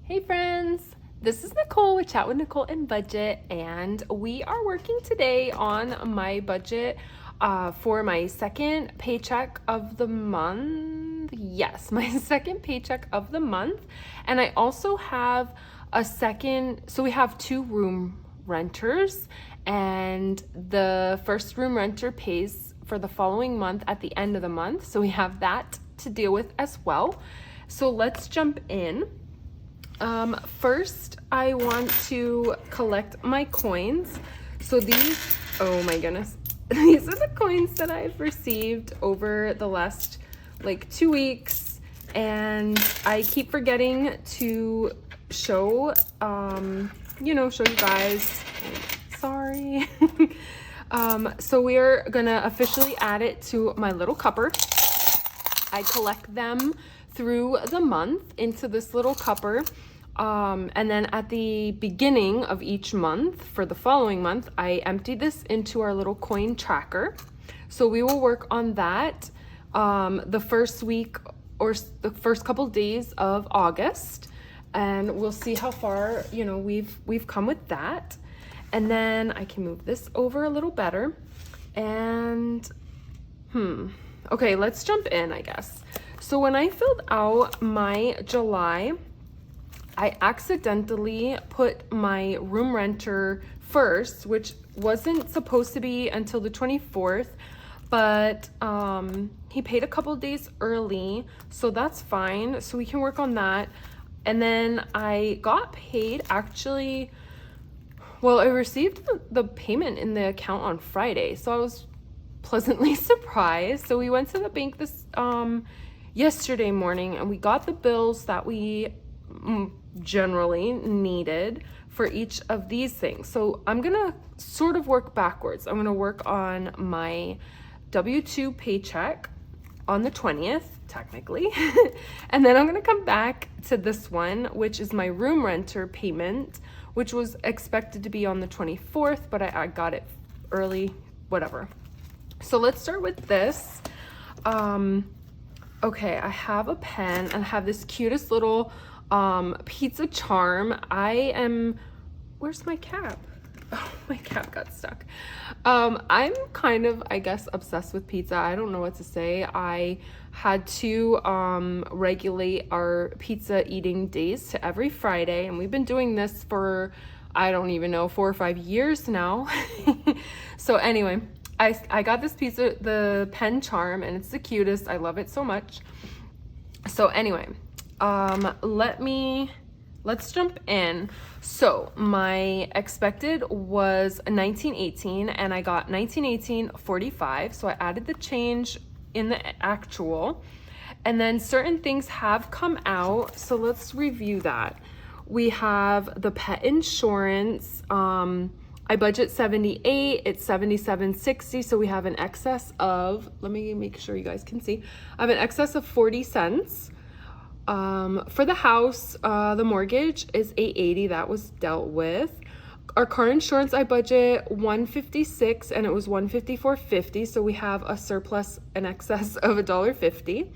Hey friends, this is Nicole with Chat with Nicole and Budget, and we are working today on my budget for my second paycheck of the month. Yes, my second paycheck of the month. And I also have a second, so we have two room renters, and the first room renter pays for the following month at the end of the month. So we have that to deal with as well. So let's jump in. First, I want to collect my coins. So these, oh my goodness, these are the coins that I've received over the last like 2 weeks, and I keep forgetting to show, show you guys. Sorry. So we're gonna officially add it to my little cupper. I collect them through the month into this little cupper. And then at the beginning of each month for the following month, I empty this into our little coin tracker. So we will work on that the first week or the first couple days of August, and we'll see how far we've come with that. And then I can move this over a little better. And okay, let's jump in, I guess. So when I filled out my July, I accidentally put my room renter first, which wasn't supposed to be until the 24th, but he paid a couple days early, so that's fine. So we can work on that. And then I got paid actually, well, I received the payment in the account on Friday, so I was pleasantly surprised. So we went to the bank this yesterday morning, and we got the bills that we generally needed for each of these things. So I'm gonna sort of work backwards. I'm gonna work on my W-2 paycheck on the 20th, technically. And then I'm gonna come back to this one, which is my room renter payment, which was expected to be on the 24th, but I got it early, whatever. So let's start with this. Okay, I have a pen and I have this cutest little pizza charm. Where's my cap? Oh, my cap got stuck. I'm kind of, I guess, obsessed with pizza. I don't know what to say. I had to regulate our pizza eating days to every Friday, and we've been doing this for, I don't even know, 4 or 5 years now. So anyway, I got this pizza, the pen charm, and it's the cutest. I love it so much. So anyway, let's jump in. So my expected was 1918, and I got 1918.45. So I added the change in the actual, and then certain things have come out. So let's review that. We have the pet insurance. I budget 78, it's 77.60, so we have an excess of, let me make sure you guys can see, I have an excess of 40 cents. For the house, the mortgage is 880, that was dealt with. Our car insurance, I budget 156 and it was 154.50, so we have a surplus, an excess of $1.50,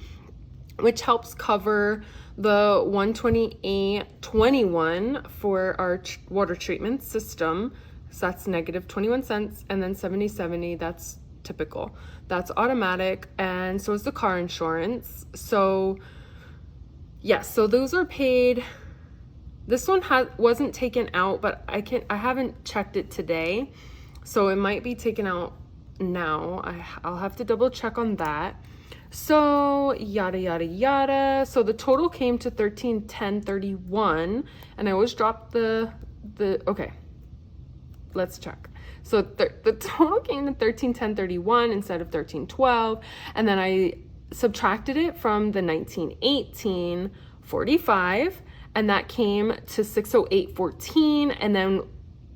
which helps cover the 128.21 for our water treatment system. So that's negative 21 cents, and then 70.70, that's typical. That's automatic, and so is the car insurance. So yes, so those are paid. This one wasn't taken out, but I haven't checked it today, so it might be taken out now. I'll have to double check on that. So yada yada yada. So the total came to 1310.31, and I always dropped the okay. Let's check. So the total came to 1310.31 instead of 1312, and then I subtracted it from the 1918.45, and that came to 608.14. And then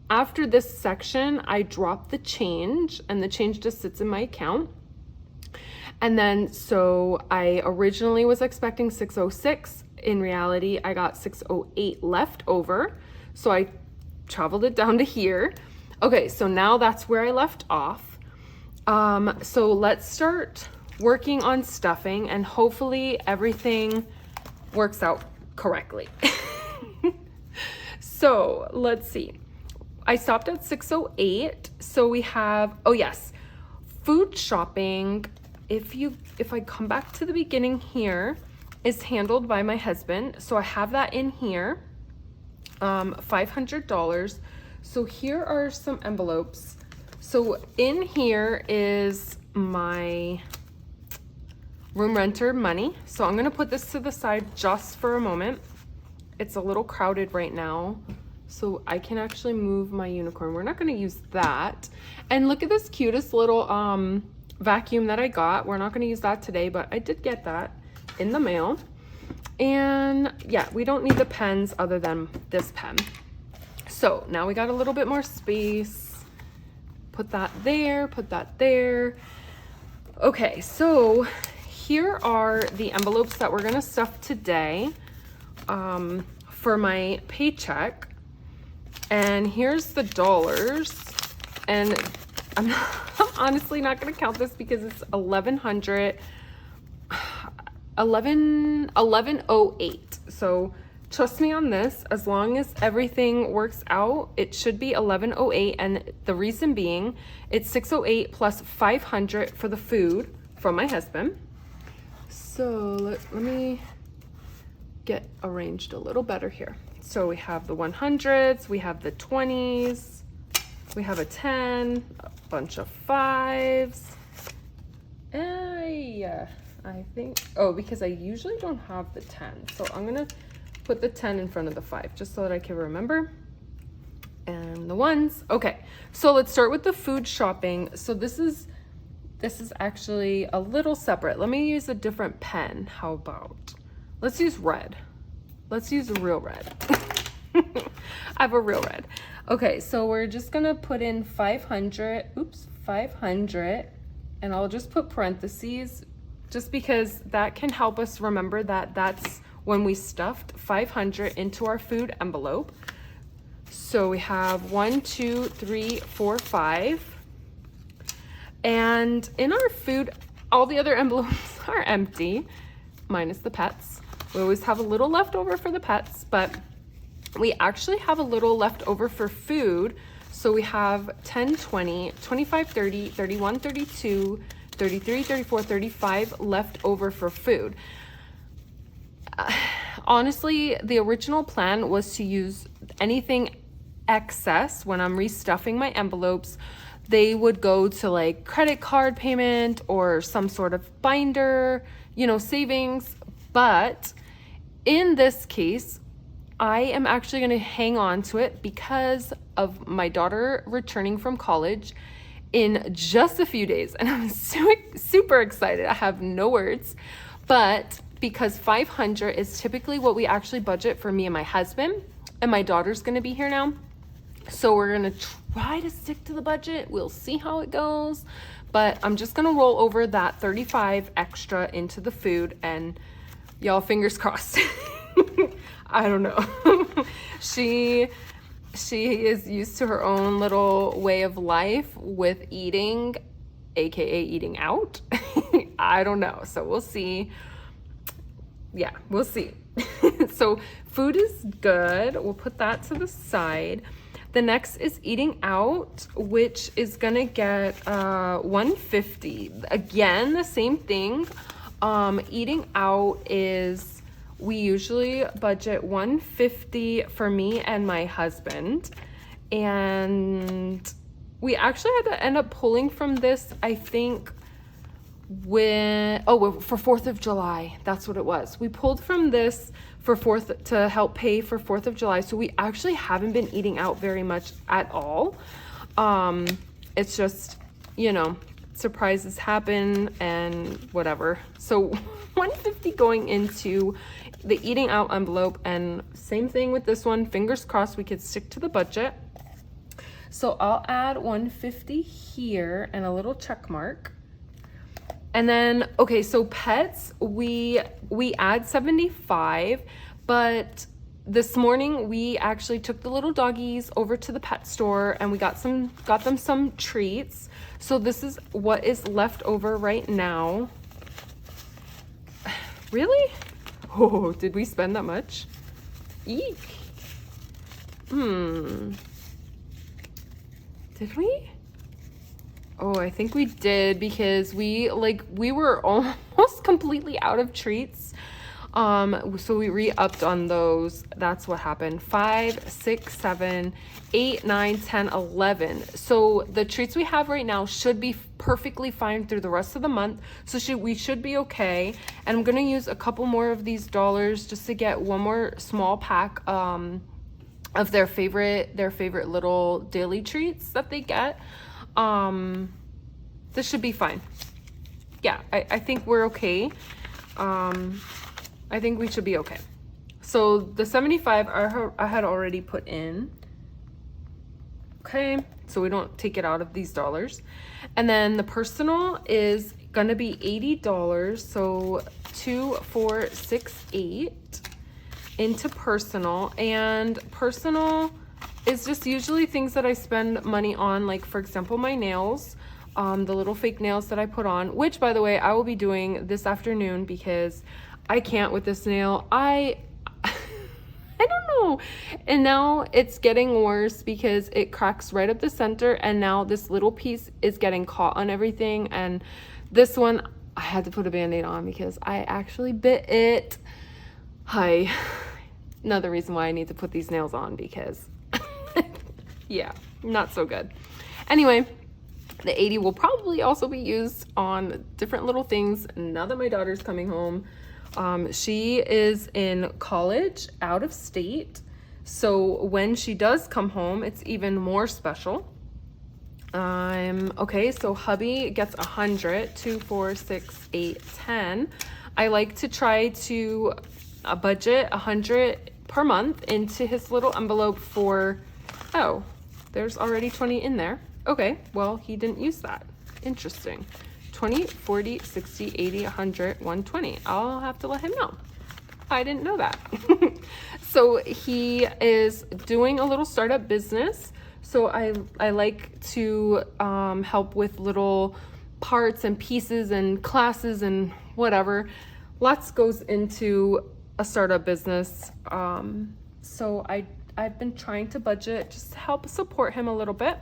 after this section, I dropped the change, and the change just sits in my account. And then so I originally was expecting 606. In reality, I got 608 left over, so I traveled it down to here. Okay, so now that's where I left off. So let's start working on stuffing, and hopefully everything works out correctly. So let's see. I stopped at 6:08. So we have, oh yes, food shopping. If I come back to the beginning here, is handled by my husband. So I have that in here, $500. So here are some envelopes. So in here is my room renter money. So I'm gonna put this to the side just for a moment. It's a little crowded right now, so I can actually move my unicorn. We're not gonna use that. And look at this cutest little vacuum that I got. We're not gonna use that today, but I did get that in the mail. And yeah, we don't need the pens other than this pen. So now we got a little bit more space. Put that there, put that there. Okay, so here are the envelopes that we're gonna stuff today for my paycheck. And here's the dollars. And I'm honestly not gonna count this because it's 1108. So trust me on this, as long as everything works out, it should be 1108. And the reason being, it's 608 plus 500 for the food from my husband. So let me get arranged a little better here. So we have the 100s, we have the 20s, we have a 10, a bunch of 5s. Yeah, I think, oh, because I usually don't have the 10. So I'm gonna put the 10 in front of the 5 just so that I can remember. And the 1s. Okay, so let's start with the food shopping. So this is actually a little separate. Let me use a different pen. How about, let's use red. Let's use a real red. I have a real red. Okay, so we're just gonna put in 500, 500, and I'll just put parentheses just because that can help us remember that that's when we stuffed 500 into our food envelope. So we have 1, 2, 3, 4, 5. And in our food, all the other envelopes are empty, minus the pets. We always have a little left over for the pets, but we actually have a little left over for food. So we have 10, 20, 25, 30, 31, 32, 33, 34, 35 left over for food. Honestly, the original plan was to use anything excess when I'm restuffing my envelopes. They would go to like credit card payment or some sort of binder, savings. But in this case, I am actually going to hang on to it because of my daughter returning from college in just a few days. And I'm super excited. I have no words. But because 500 is typically what we actually budget for me and my husband, and my daughter's going to be here now. So we're going to try to stick to the budget. We'll see how it goes. But I'm just going to roll over that 35 extra into the food, and y'all, fingers crossed. I don't know. She is used to her own little way of life with eating, aka eating out. I don't know. So we'll see. Yeah, we'll see. So food is good. We'll put that to the side. The next is eating out, which is gonna get $150. Again, the same thing. Eating out is, we usually budget $150 for me and my husband. And we actually had to end up pulling from this, I think, for 4th of July. That's what it was. We pulled from this for to help pay for 4th of July. So we actually haven't been eating out very much at all. It's just, surprises happen and whatever. So $150 going into the eating out envelope, and same thing with this one. Fingers crossed we could stick to the budget. So I'll add $150 here and a little check mark. And then, okay, so pets, we add 75, but this morning we actually took the little doggies over to the pet store and we got them some treats. So this is what is left over right now. Really? Oh, did we spend that much? Eek. Did we? Oh, I think we did, because we were almost completely out of treats. So we re-upped on those. That's what happened. 5, 6, 7, 8, 9, 10, 11. So the treats we have right now should be perfectly fine through the rest of the month. So we should be okay. And I'm gonna use a couple more of these dollars just to get one more small pack of their favorite little daily treats that they get. This should be fine. Yeah, I think we're okay. I think we should be okay. So the 75 I had already put in. Okay, so we don't take it out of these dollars. And then the personal is gonna be $80. So 2, 4, 6, 8 into personal. And personal is just usually things that I spend money on, like for example, my nails. The little fake nails that I put on, which by the way, I will be doing this afternoon because I can't with this nail. I don't know. And now it's getting worse because it cracks right up the center, and now this little piece is getting caught on everything. And this one, I had to put a band-aid on because I actually bit it. Hi. Another reason why I need to put these nails on, because yeah, not so good. Anyway, the 80 will probably also be used on different little things now that my daughter's coming home. She is in college out of state. So when she does come home, it's even more special. Okay, so hubby gets 100, 2, 4, 6, 8, 10. I like to try to budget 100 per month into his little envelope for, oh, there's already 20 in there. Okay, well, he didn't use that. Interesting. 20, 40, 60, 80, 100, 120. I'll have to let him know. I didn't know that. So he is doing a little startup business. So I like to help with little parts and pieces and classes and whatever. Lots goes into a startup business. So I've been trying to budget just to help support him a little bit.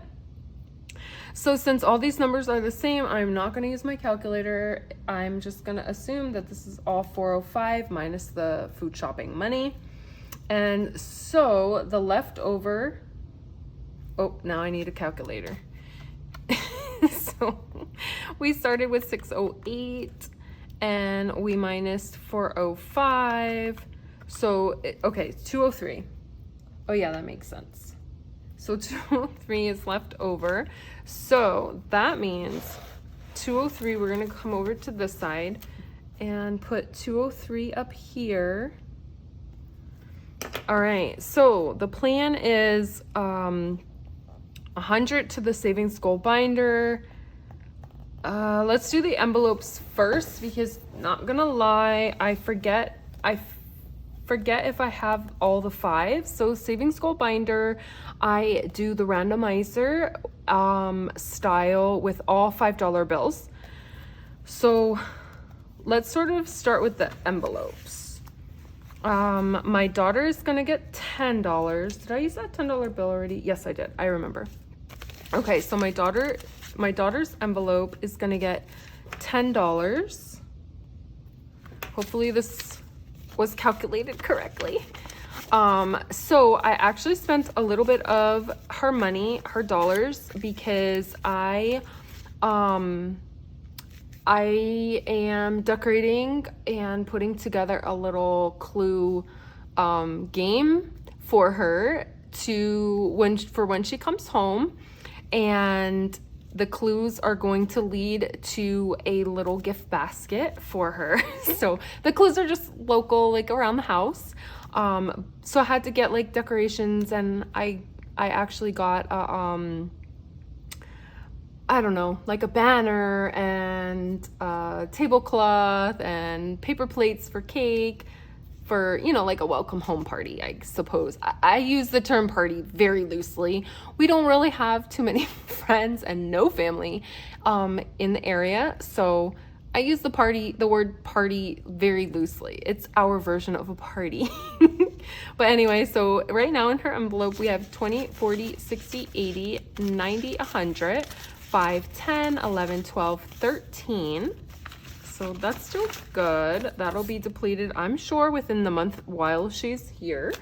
So since all these numbers are the same, I'm not going to use my calculator. I'm just going to assume that this is all 405 minus the food shopping money. And so the leftover, oh, now I need a calculator. So we started with 608 and we minus 405. So, okay, 203. Oh yeah, that makes sense. So 203 is left over. So that means 203, we're gonna come over to this side and put 203 up here. All right, so the plan is 100 to the savings goal binder. Let's do the envelopes first, because not gonna lie, I forget if I have all the 5. So savings goal binder, I do the randomizer style with all $5 bills. So let's sort of start with the envelopes. My daughter is gonna get $10. Did I use that $10 bill already? Yes, I did. I remember. Okay, so my daughter's envelope is gonna get $10. Hopefully this was calculated correctly. So I actually spent a little bit of her money, her dollars, because I am decorating and putting together a little clue game for her for when she comes home, and the clues are going to lead to a little gift basket for her. So the clues are just local, like around the house. So I had to get like decorations, and I actually got a, I don't know, like a banner and a tablecloth and paper plates for cake, for, you know, like a welcome home party, I suppose. I use the term party very loosely. We don't really have too many friends and no family in the area, so I use the word party very loosely. It's our version of a party. But anyway, so right now in her envelope, we have 20, 40, 60, 80, 90, 100, 5, 10, 11, 12, 13. So that's still good. That'll be depleted, I'm sure, within the month while she's here.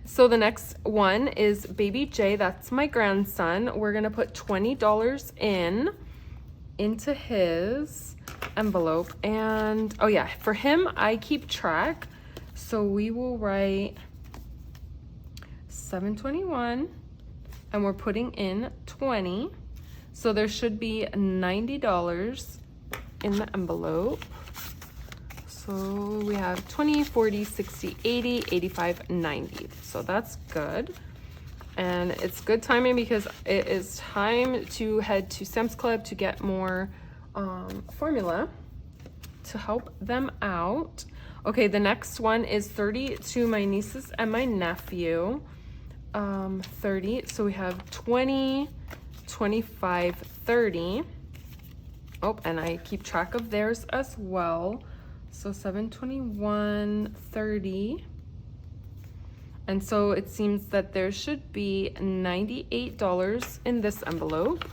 So the next one is Baby J. That's my grandson. We're going to put $20 into his envelope. And, oh yeah, for him, I keep track. So we will write $7.21, and we're putting in 20. So there should be $90 in the envelope. So we have 20, 40, 60, 80, 85, 90. So that's good. And it's good timing because it is time to head to Sam's Club to get more formula to help them out. Okay, the next one is 30 to my nieces and my nephew. 30. So we have 20, 25, 30. Oh, and I keep track of theirs as well. So 721, 30. And so it seems that there should be $98 in this envelope.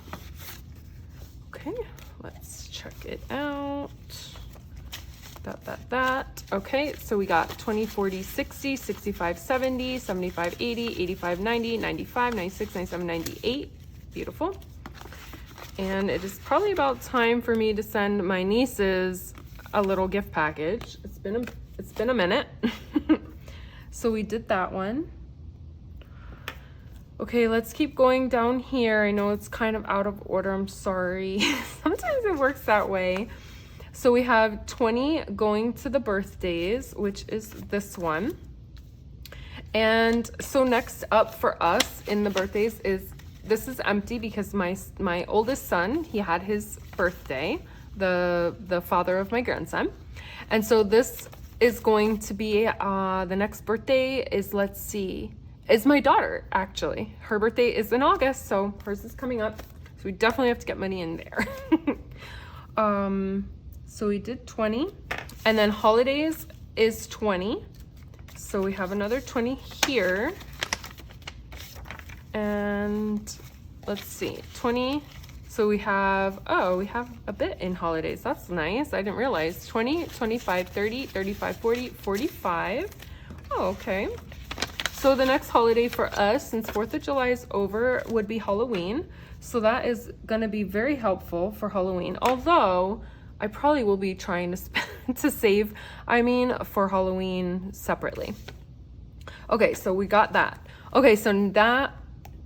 Okay, let's check it out. That. Okay, so we got 20, 40, 60, 65, 70, 75, 80, 85, 90, 95, 96, 97, 98. Beautiful. And it is probably about time for me to send my nieces a little gift package. It's been a minute. So we did that one. Okay, let's keep going down here. I know it's kind of out of order. I'm sorry. Sometimes it works that way. So we have 20 going to the birthdays, which is this one. And so next up for us in the birthdays is, this is empty because my oldest son, he had his birthday, the father of my grandson. And so this is going to be, the next birthday is, let's see, is my daughter, actually. Her birthday is in August, so hers is coming up. So we definitely have to get money in there. So we did 20. And then holidays is 20. So we have another 20 here. And let's see, 20. So we have a bit in holidays. That's nice. I didn't realize. 20, 25, 30, 35, 40, 45. Oh, okay. So the next holiday for us, since 4th of July is over, would be Halloween. So that is going to be very helpful for Halloween. Although I probably will be trying to save, for Halloween separately. Okay, so we got that. Okay, so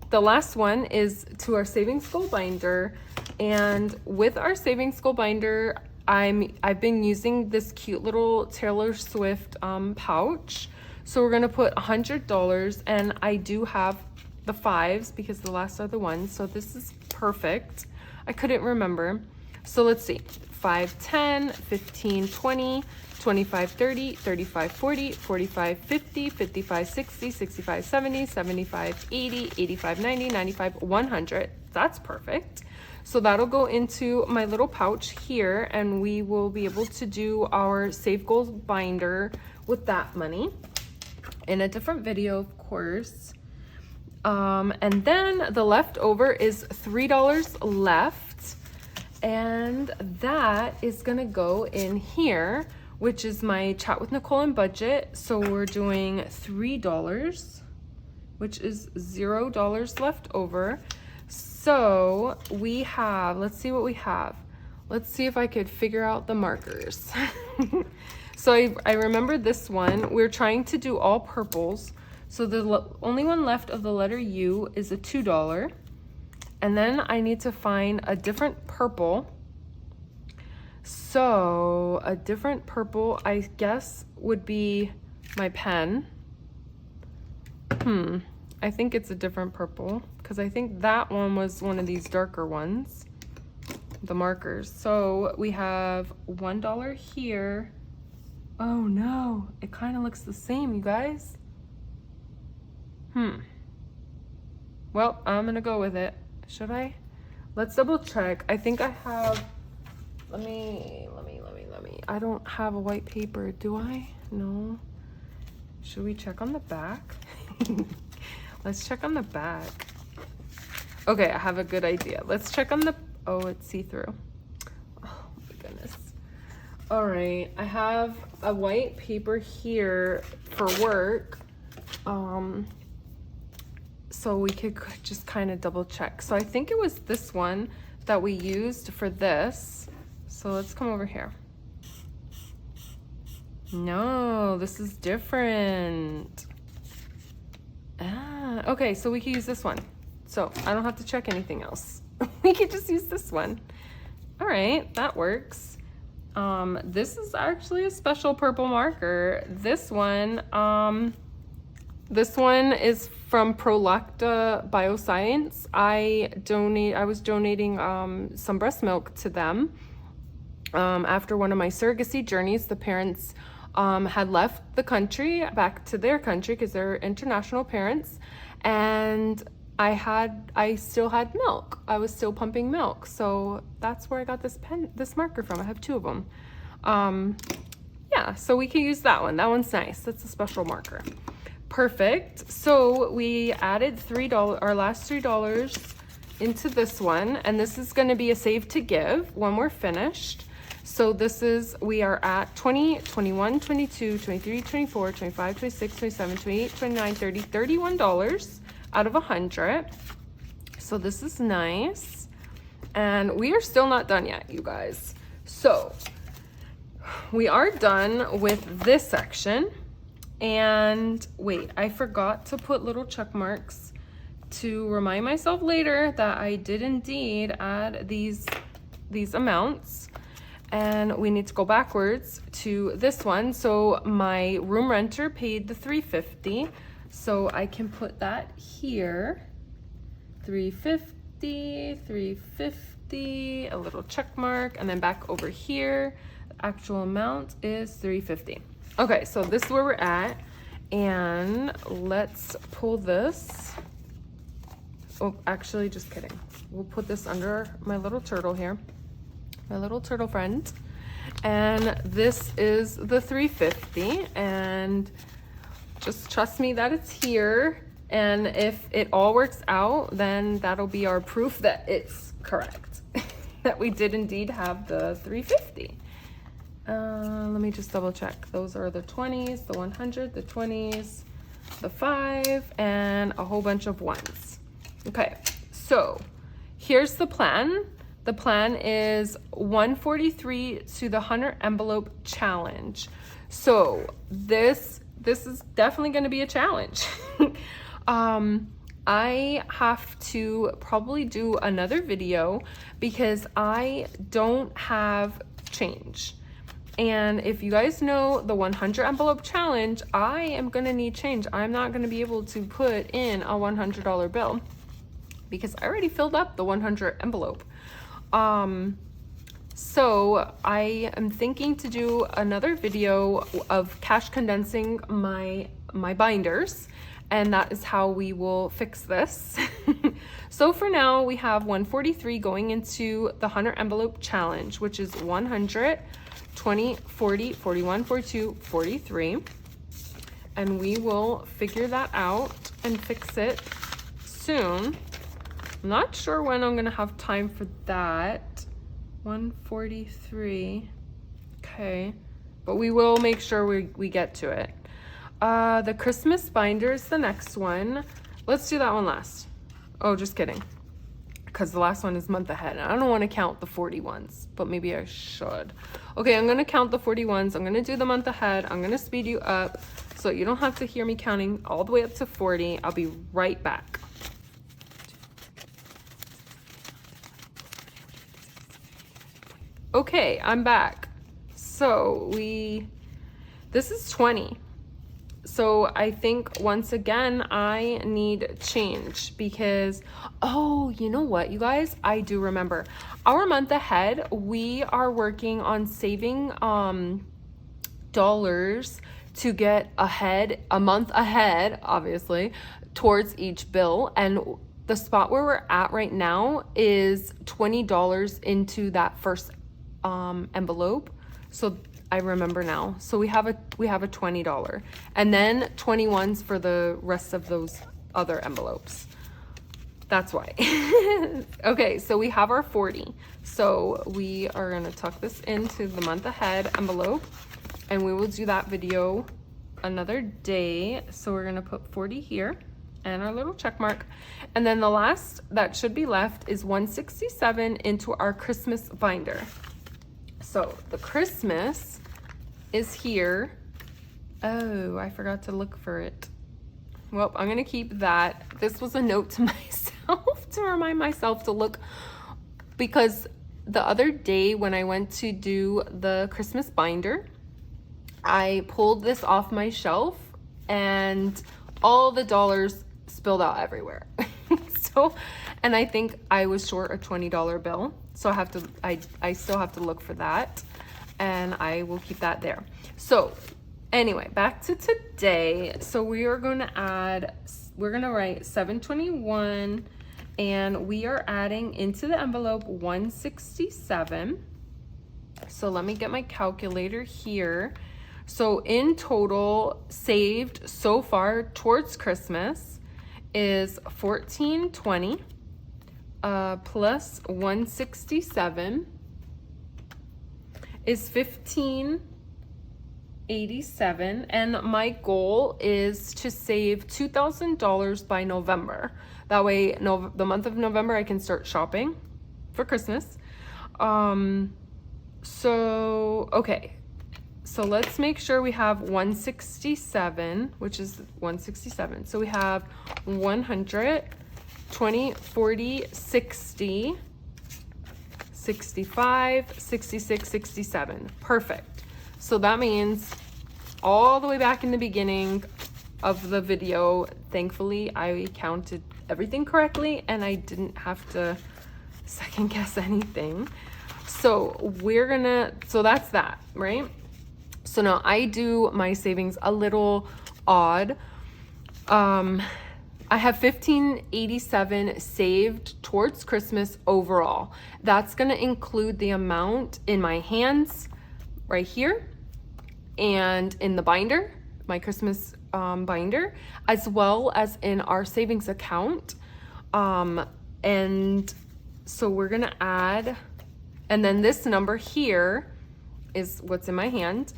the last one is to our savings goal binder. And with our savings goal binder, I've been using this cute little Taylor Swift pouch. So we're gonna put $100, and I do have the 5s because the last are the ones. So this is perfect. I couldn't remember. So let's see, 5, 10, 15, 20, 25, 30, 35, 40, 45, 50, 55, 60, 65, 70, 75, 80, 85, 90, 95, 100. That's perfect. So that'll go into my little pouch here, and we will be able to do our Save Goals binder with that money in a different video, of course. And then the leftover is $3 left, and that is gonna go in here, which is my chat with Nicole and Budget. So we're doing $3, which is $0 left over. So we have, let's see what we have. Let's see if I could figure out the markers. So I remember this one. We're trying to do all purples. So the only one left of the letter U is a $2. And then I need to find a different purple. So a different purple, I guess, would be my pen. I think it's a different purple because I think that one was one of these darker ones, the markers. So we have $1 here. Oh no, it kind of looks the same, you guys. Well, I'm gonna go with it. Should I? Let's double check. I think I have, let me. I don't have a white paper, do I? No. Should we check on the back? Let's check on the back. Okay, I have a good idea. Let's check on the, oh, it's see-through. Oh my goodness. All right, I have a white paper here for work. So we could just kind of double check. So I think it was this one that we used for this. So let's come over here. No, this is different. Ah, okay, so we can use this one. So I don't have to check anything else. We could just use this one. All right, that works. This is actually a special purple marker. This one is from Prolacta Bioscience. I was donating some breast milk to them. After one of my surrogacy journeys, the parents had left the country back to their country because they're international parents, and I still had milk. I was still pumping milk, so that's where I got this marker from. I have two of them. Yeah, so we can use that one. That one's nice. That's a special marker. Perfect. So we added our last $3 into this one, and this is going to be a save to give when we're finished. So we are at 20, 21, 22, 23, 24, 25, 26, 27, 28, 29, 30, $31 out of 100. So this is nice. And we are still not done yet, you guys. So we are done with this section. And wait, I forgot to put little check marks to remind myself later that I did indeed add these amounts. And we need to go backwards to this one. So my room renter paid the $350. So I can put that here. $350, a little check mark, and then back over here, the actual amount is $350. Okay, so this is where we're at. And let's pull this. Oh, actually, just kidding. We'll put this under my little turtle here. My little turtle friend. And this is the $350, and just trust me that it's here. And if it all works out, then that'll be our proof that it's correct. That we did indeed have the $350. Let me just double check. Those are the 20s, the 100, the 20s, the 5, and a whole bunch of 1s. Okay, so here's the plan. The plan is 143 to the 100 envelope challenge. So this is definitely going to be a challenge. I have to probably do another video because I don't have change. And if you guys know the 100 envelope challenge, I am going to need change. I'm not going to be able to put in a $100 bill because I already filled up the 100 envelope. So I am thinking to do another video of cash condensing my binders, and that is how we will fix this. So for now, we have 143 going into the 100 envelope challenge, which is 100, 20, 40, 41, 42, 43. And we will figure that out and fix it soon. I'm not sure when I'm gonna have time for that. 143, okay. But we will make sure we get to it. The Christmas binder is the next one. Let's do that one last. Oh, just kidding. Because the last one is month ahead. And I don't want to count the 41s, but maybe I should. Okay, I'm going to count the 41s. I'm going to do the month ahead. I'm going to speed you up so you don't have to hear me counting all the way up to 40. I'll be right back. Okay, I'm back. So this is 20. So I think once again, I need change because, oh, you know what, you guys? I do remember. Our month ahead, we are working on saving dollars to get a month ahead, obviously, towards each bill. And the spot where we're at right now is $20 into that first envelope. So I remember now. So we have a $20 and then 21s for the rest of those other envelopes. That's why. Okay, so we have our 40. So we are gonna tuck this into the month ahead envelope, and we will do that video another day. So we're gonna put 40 here and our little check mark. And then the last that should be left is 167 into our Christmas binder. So the Christmas is here. Oh, I forgot to look for it. Well, I'm gonna keep that. This was a note to myself to remind myself to look, because the other day when I went to do the Christmas binder, I pulled this off my shelf and all the dollars spilled out everywhere. So, and I think I was short a $20 bill. So I still have to look for that, and I will keep that there. So anyway, back to today. So we're gonna write 721, and we are adding into the envelope 167. So let me get my calculator here. So in total, saved so far towards Christmas is $14.20 plus 167 is $15.87, and my goal is to save $2,000 by November. That way, the month of November, I can start shopping for Christmas. Okay. So let's make sure we have 167, which is 167. So we have 100, 20, 40, 60, 65, 66, 67. Perfect. So that means all the way back in the beginning of the video, thankfully I counted everything correctly and I didn't have to second guess anything. So so that's that, right? So now I do my savings a little odd. I have $15.87 saved towards Christmas overall. That's gonna include the amount in my hands right here and in the binder, my Christmas binder, as well as in our savings account. And so we're gonna add, and then this number here is what's in my hand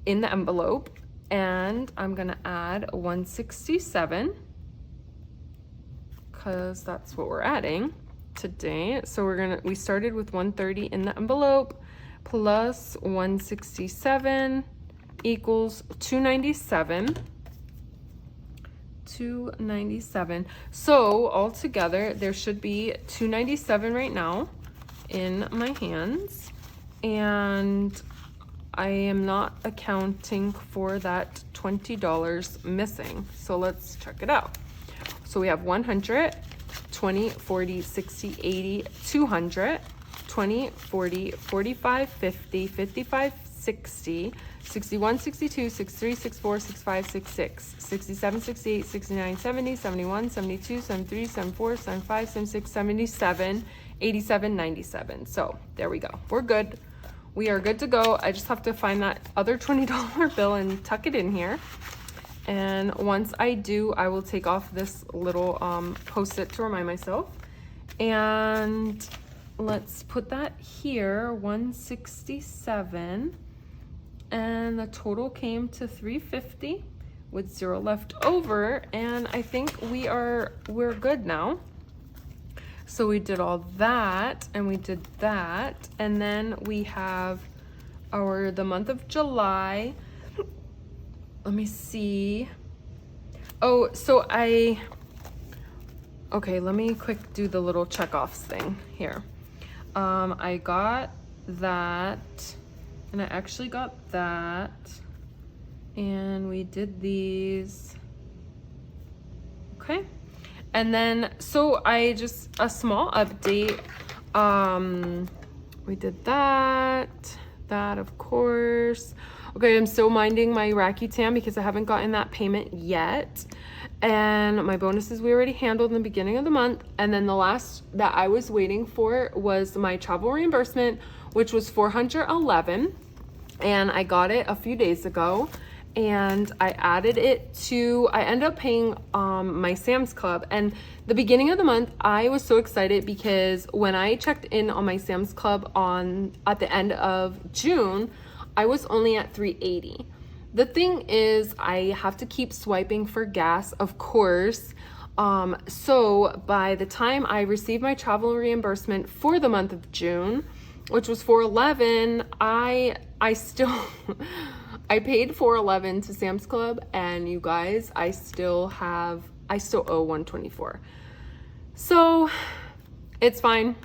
in the envelope, and I'm gonna add 167 because that's what we're adding today. So we started with 130 in the envelope plus 167 equals 297. 297. So altogether there should be 297 right now in my hands, and I am not accounting for that $20 missing. So let's check it out. So we have 100, 20, 40, 60, 80, 200, 20, 40, 45, 50, 55, 60, 61, 62, 63, 64, 65, 66, 67, 68, 69, 70, 71, 72, 73, 74, 75, 76, 77, 87, 97. So there we go. We're good. We are good to go. I just have to find that other $20 bill and tuck it in here. And once I do, I will take off this little post-it to remind myself. And let's put that here, 167. And the total came to 350 with 0 left over. And I think we're good now. So we did all that, and we did that, and then we have the month of July. Let me see. Oh, so okay, let me quick do the little checkoffs thing here. I got that, and I actually got that, and we did these. Okay. And then, so a small update. We did that of course. Okay, I'm still minding my Rakuten because I haven't gotten that payment yet. And my bonuses we already handled in the beginning of the month. And then the last that I was waiting for was my travel reimbursement, which was $411. and I got it a few days ago, and I added it to, I ended up paying my Sam's Club. And the beginning of the month, I was so excited because when I checked in on my Sam's Club at the end of June, I was only at $3.80. The thing is, I have to keep swiping for gas, of course. So by the time I received my travel reimbursement for the month of June, which was $4.11, I still I paid $4.11 to Sam's Club, and you guys, I still owe $124. So it's fine.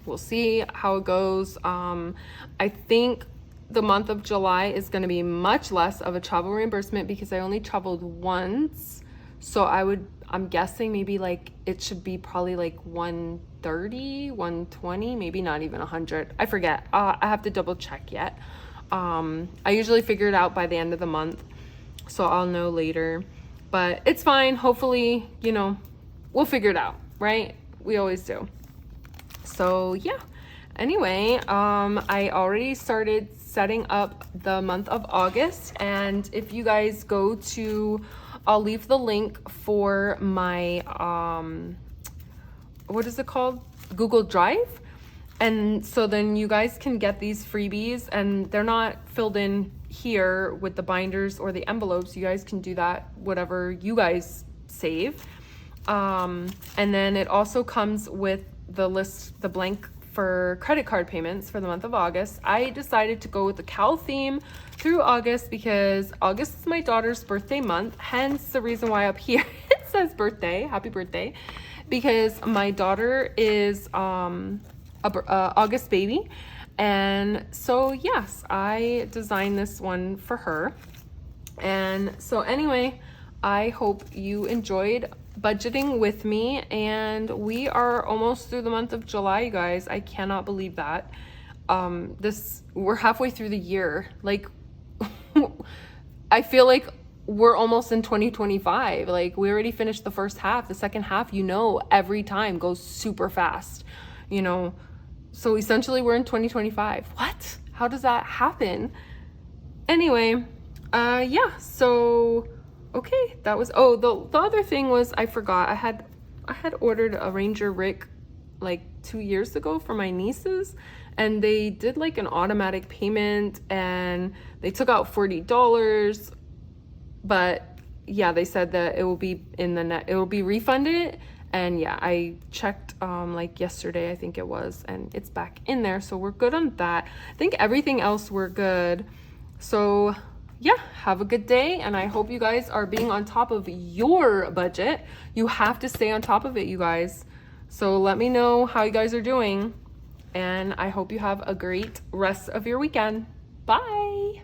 We'll see how it goes. I think the month of July is going to be much less of a travel reimbursement because I only traveled once. So I'm guessing maybe like it should be probably like 130, 120, maybe not even 100. I forget. I have to double check yet. I usually figure it out by the end of the month, so I'll know later. But it's fine. Hopefully, we'll figure it out, right? We always do. So yeah. Anyway, I already started setting up the month of August, and if you guys go to, I'll leave the link for my what is it called, Google Drive, and so then you guys can get these freebies, and they're not filled in here with the binders or the envelopes. You guys can do that whatever you guys save, and then it also comes with the list, the blank for credit card payments for the month of August. I decided to go with the cow theme through August because August is my daughter's birthday month, hence the reason why up here it says birthday, happy birthday, because my daughter is a August baby. And so yes, I designed this one for her. And so anyway, I hope you enjoyed budgeting with me, and we are almost through the month of July, you guys. I cannot believe that. We're halfway through the year. Like, I feel like we're almost in 2025. Like, we already finished the first half. The second half, every time goes super fast, so essentially we're in 2025. What? How does that happen? Anyway, yeah, so okay, that was, the other thing was, I forgot, I had ordered a Ranger Rick like 2 years ago for my nieces, and they did like an automatic payment, and they took out $40, but yeah, they said that it will be it will be refunded. And yeah, I checked like yesterday, I think it was, and it's back in there, so we're good on that. I think everything else we're good. So yeah, have a good day, and I hope you guys are being on top of your budget. You have to stay on top of it, you guys. So let me know how you guys are doing, and I hope you have a great rest of your weekend. Bye.